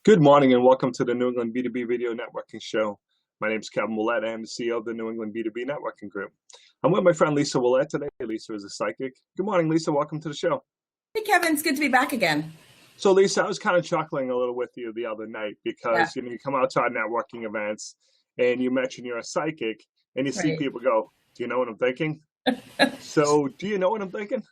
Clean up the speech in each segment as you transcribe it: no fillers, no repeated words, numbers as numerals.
Good morning and welcome to the New England B2B Video Networking Show. My name is Kevin Willett. I am the CEO of the New England B2B Networking Group. I'm with my friend Lisa Ouellet today. Lisa is a psychic. Good morning, Lisa. Welcome to the show. Hey, Kevin. It's good to be back again. So, Lisa, I was kind of chuckling a little with you the other night because you come out to our networking events and you mention you're a psychic and you see people go, "Do you know what I'm thinking?" So, do you know what I'm thinking?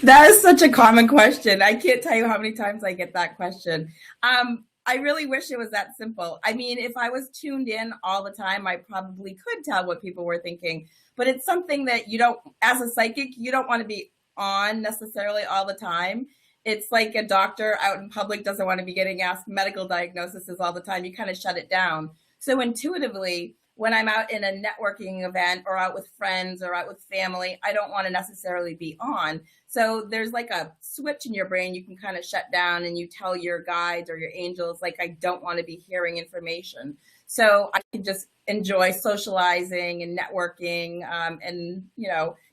That is such a common question. I can't tell you how many times I get that question. I really wish it was that simple. I mean, if I was tuned in all the time, I probably could tell what people were thinking. But it's something that you don't, as a psychic, you don't want to be on necessarily all the time. It's like a doctor out in public doesn't want to be getting asked medical diagnoses all the time. You kind of shut it down. So intuitively, when I'm out in a networking event or out with friends or out with family, I don't want to necessarily be on. So there's like a switch in your brain you can kind of shut down and you tell your guides or your angels, like, I don't want to be hearing information. So I can just enjoy socializing and networking and,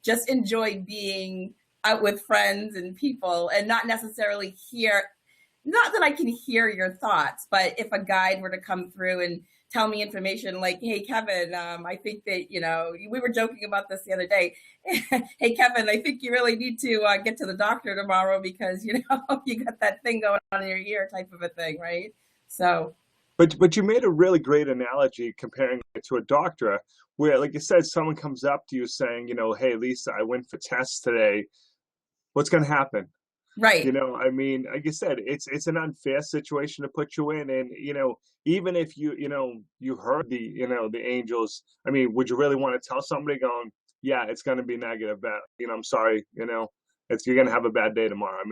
just enjoy being out with friends and people and not necessarily hear, not that I can hear your thoughts, but if a guide were to come through and tell me information like, "Hey, Kevin, I think that, we were joking about this the other day. Hey, Kevin, I think you really need to get to the doctor tomorrow because, you got that thing going on in your ear," type of a thing, right? So. But you made a really great analogy comparing it to a doctor where, like you said, someone comes up to you saying, "Hey, Lisa, I went for tests today. What's going to happen?" Right. Like you said, it's an unfair situation to put you in. And, even if you heard the angels, would you really want to tell somebody going, "Yeah, it's going to be negative, but, I'm sorry, you're going to have a bad day tomorrow."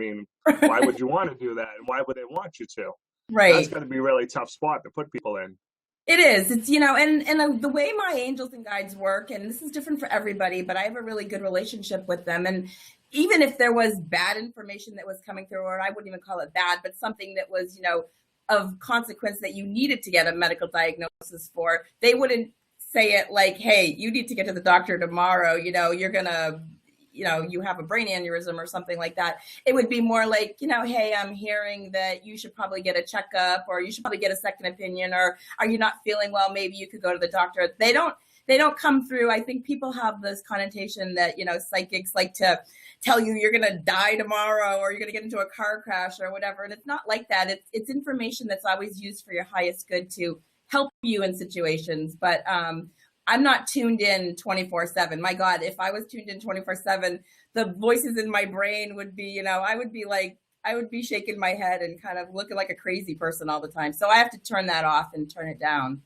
Why would you want to do that? And why would they want you to? Right. That's going to be a really tough spot to put people in. It is. It's, and the way my angels and guides work, and this is different for everybody, but I have a really good relationship with them. And even if there was bad information that was coming through, or I wouldn't even call it bad, but something that was, of consequence that you needed to get a medical diagnosis for, they wouldn't say it like, "Hey, you need to get to the doctor tomorrow. You're going to, you have a brain aneurysm," or something like that. It would be more like, "Hey, I'm hearing that you should probably get a checkup, or you should probably get a second opinion, or are you not feeling well? Maybe you could go to the doctor." They don't come through. I think people have this connotation that, psychics like to tell you you're going to die tomorrow or you're going to get into a car crash or whatever. And it's not like that. It's information that's always used for your highest good to help you in situations. But I'm not tuned in 24/7. My God, if I was tuned in 24/7, the voices in my brain would be, I would be shaking my head and kind of looking like a crazy person all the time. So I have to turn that off and turn it down.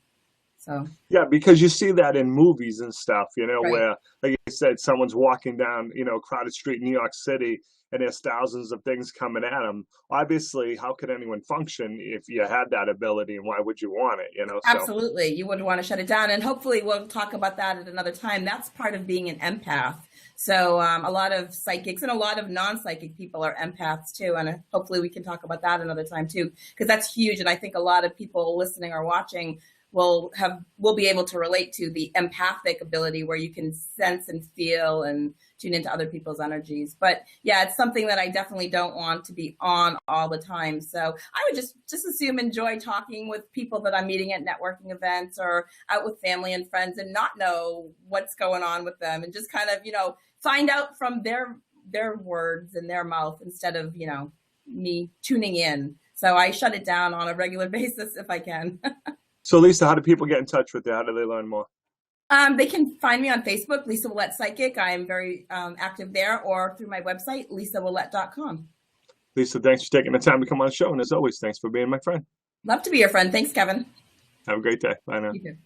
So. Yeah, because you see that in movies and stuff, Right. where, like you said, someone's walking down, crowded street in New York City, and there's thousands of things coming at them. Obviously, how could anyone function if you had that ability, and why would you want it, Absolutely. You would want to shut it down. And hopefully we'll talk about that at another time. That's part of being an empath. So a lot of psychics and a lot of non-psychic people are empaths too. And hopefully we can talk about that another time too, because that's huge. And I think a lot of people listening or watching will be able to relate to the empathic ability where you can sense and feel and tune into other people's energies. But yeah, it's something that I definitely don't want to be on all the time. So I would just assume enjoy talking with people that I'm meeting at networking events or out with family and friends and not know what's going on with them and just kind of, find out from their words and their mouth instead of, me tuning in. So I shut it down on a regular basis if I can. So, Lisa, how do people get in touch with you? How do they learn more? They can find me on Facebook, Lisa Ouellet Psychic. I am very active there, or through my website, lisauellet.com. Lisa, thanks for taking the time to come on the show. And as always, thanks for being my friend. Love to be your friend. Thanks, Kevin. Have a great day. Bye now. You too.